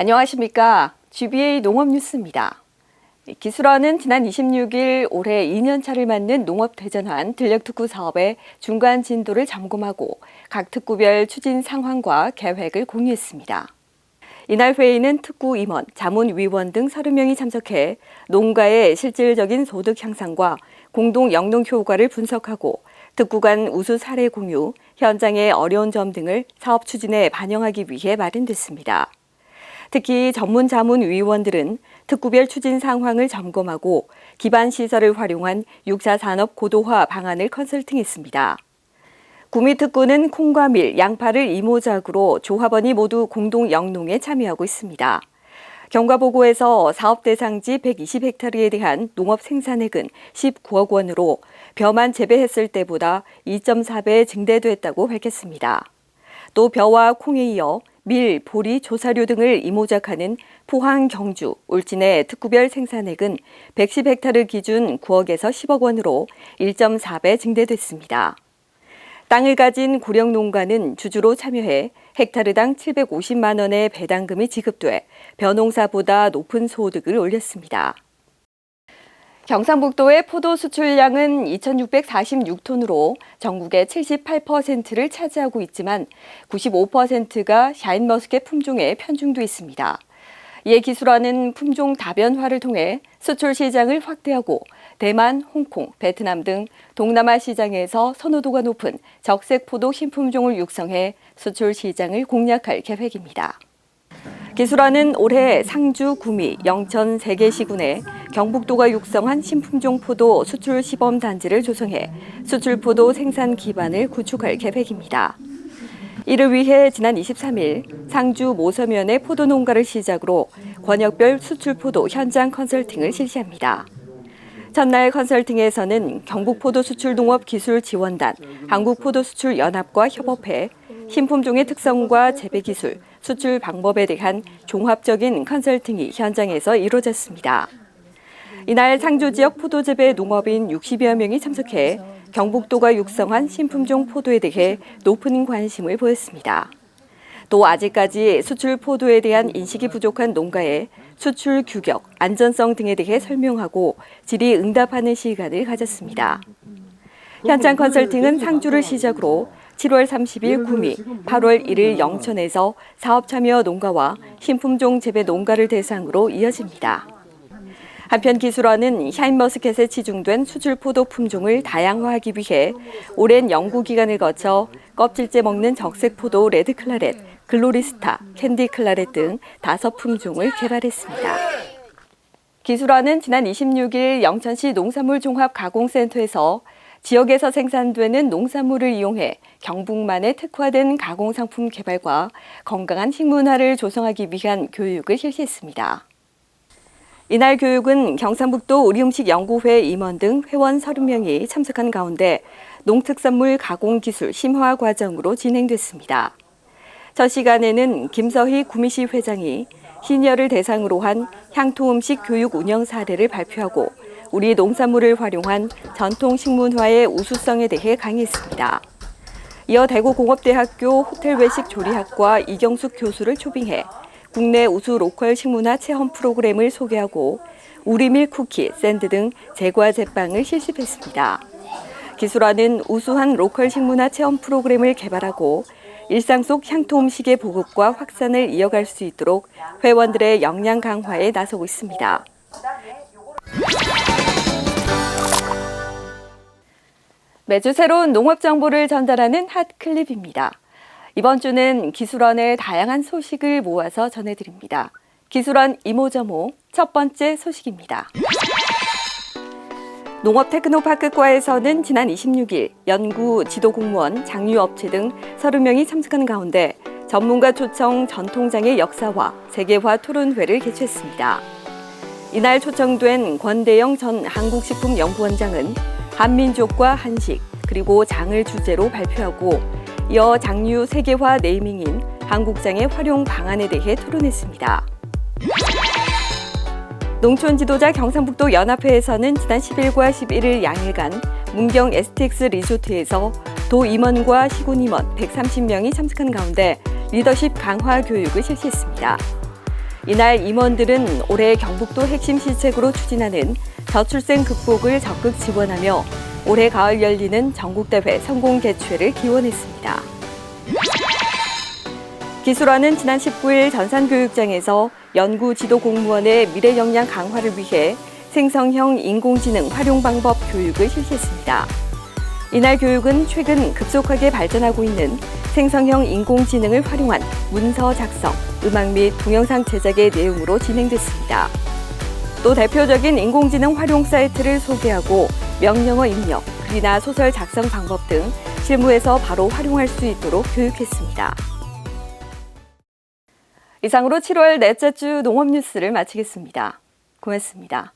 안녕하십니까. GBA 농업뉴스입니다. 기술원은 지난 26일 올해 2년차를 맞는 농업대전환 들녘특구 사업의 중간 진도를 점검하고 각 특구별 추진 상황과 계획을 공유했습니다. 이날 회의는 특구 임원, 자문위원 등 30명이 참석해 농가의 실질적인 소득 향상과 공동 영농 효과를 분석하고 특구 간 우수 사례 공유, 현장의 어려운 점 등을 사업 추진에 반영하기 위해 마련됐습니다. 특히 전문 자문위원들은 특구별 추진 상황을 점검하고 기반 시설을 활용한 6차 산업 고도화 방안을 컨설팅했습니다. 구미특구는 콩과 밀, 양파를 이모작으로 조합원이 모두 공동 영농에 참여하고 있습니다. 경과보고에서 사업 대상지 120헥타르에 대한 농업 생산액은 19억 원으로 벼만 재배했을 때보다 2.4배 증대됐다고 밝혔습니다. 또 벼와 콩에 이어 밀, 보리, 조사료 등을 이모작하는 포항, 경주, 울진의 특구별 생산액은 110헥타르 기준 9억에서 10억 원으로 1.4배 증대됐습니다. 땅을 가진 고령 농가는 주주로 참여해 헥타르당 750만 원의 배당금이 지급돼 벼농사보다 높은 소득을 올렸습니다. 경상북도의 포도 수출량은 2,646톤으로 전국의 78%를 차지하고 있지만 95%가 샤인머스켓 품종에 편중돼 있습니다. 이에 기술원은 품종 다변화를 통해 수출 시장을 확대하고 대만, 홍콩, 베트남 등 동남아 시장에서 선호도가 높은 적색 포도 신품종을 육성해 수출 시장을 공략할 계획입니다. 기술원은 올해 상주, 구미, 영천 3개 시군에 경북도가 육성한 신품종 포도 수출 시범 단지를 조성해 수출 포도 생산 기반을 구축할 계획입니다. 이를 위해 지난 23일 상주 모서면의 포도 농가를 시작으로 권역별 수출 포도 현장 컨설팅을 실시합니다. 첫날 컨설팅에서는 경북포도수출농업기술지원단, 한국포도수출연합과 협업해 신품종의 특성과 재배기술, 수출 방법에 대한 종합적인 컨설팅이 현장에서 이루어졌습니다. 이날 상주 지역 포도재배 농업인 60여 명이 참석해 경북도가 육성한 신품종 포도에 대해 높은 관심을 보였습니다. 또 아직까지 수출 포도에 대한 인식이 부족한 농가에 수출 규격, 안전성 등에 대해 설명하고 질의응답하는 시간을 가졌습니다. 현장 컨설팅은 상주를 시작으로 7월 30일 구미, 8월 1일 영천에서 사업 참여 농가와 신품종 재배 농가를 대상으로 이어집니다. 한편 기술원은 샤인머스켓에 치중된 수출 포도 품종을 다양화하기 위해 오랜 연구 기간을 거쳐 껍질째 먹는 적색 포도 레드클라렛, 글로리스타, 캔디클라렛 등 5품종을 개발했습니다. 기술원은 지난 26일 영천시 농산물 종합 가공센터에서 지역에서 생산되는 농산물을 이용해 경북만의 특화된 가공상품 개발과 건강한 식문화를 조성하기 위한 교육을 실시했습니다. 이날 교육은 경상북도 우리음식연구회 임원 등 회원 30명이 참석한 가운데 농특산물 가공기술 심화 과정으로 진행됐습니다. 첫 시간에는 김서희 구미시 회장이 시니어를 대상으로 한 향토음식 교육 운영 사례를 발표하고 우리 농산물을 활용한 전통 식문화의 우수성에 대해 강의했습니다. 이어 대구공업대학교 호텔외식조리학과 이경숙 교수를 초빙해 국내 우수 로컬 식문화 체험 프로그램을 소개하고 우리밀 쿠키, 샌드 등 제과 제빵을 실습했습니다. 기술원은 우수한 로컬 식문화 체험 프로그램을 개발하고 일상 속 향토 음식의 보급과 확산을 이어갈 수 있도록 회원들의 역량 강화에 나서고 있습니다. 매주 새로운 농업 정보를 전달하는 핫클립입니다. 이번 주는 기술원의 다양한 소식을 모아서 전해드립니다. 기술원 이모저모 첫 번째 소식입니다. 농업테크노파크과에서는 지난 26일 연구, 지도공무원, 장유업체 등 30명이 참석한 가운데 전문가 초청 전통장의 역사와 세계화 토론회를 개최했습니다. 이날 초청된 권대영 전 한국식품연구원장은 한민족과 한식, 그리고 장을 주제로 발표하고 이어 장류 세계화 네이밍인 한국장의 활용 방안에 대해 토론했습니다. 농촌지도자 경상북도 연합회에서는 지난 10일과 11일 양일간 문경 STX 리조트에서 도 임원과 시군 임원 130명이 참석한 가운데 리더십 강화 교육을 실시했습니다. 이날 임원들은 올해 경북도 핵심 시책으로 추진하는 저출생 극복을 적극 지원하며 올해 가을 열리는 전국대회 성공 개최를 기원했습니다. 기술원은 지난 19일 전산교육장에서 연구 지도 공무원의 미래 역량 강화를 위해 생성형 인공지능 활용 방법 교육을 실시했습니다. 이날 교육은 최근 급속하게 발전하고 있는 생성형 인공지능을 활용한 문서 작성, 음악 및 동영상 제작의 내용으로 진행됐습니다. 또 대표적인 인공지능 활용 사이트를 소개하고 명령어 입력, 글이나 소설 작성 방법 등 실무에서 바로 활용할 수 있도록 교육했습니다. 이상으로 7월 넷째 주 농업 뉴스를 마치겠습니다. 고맙습니다.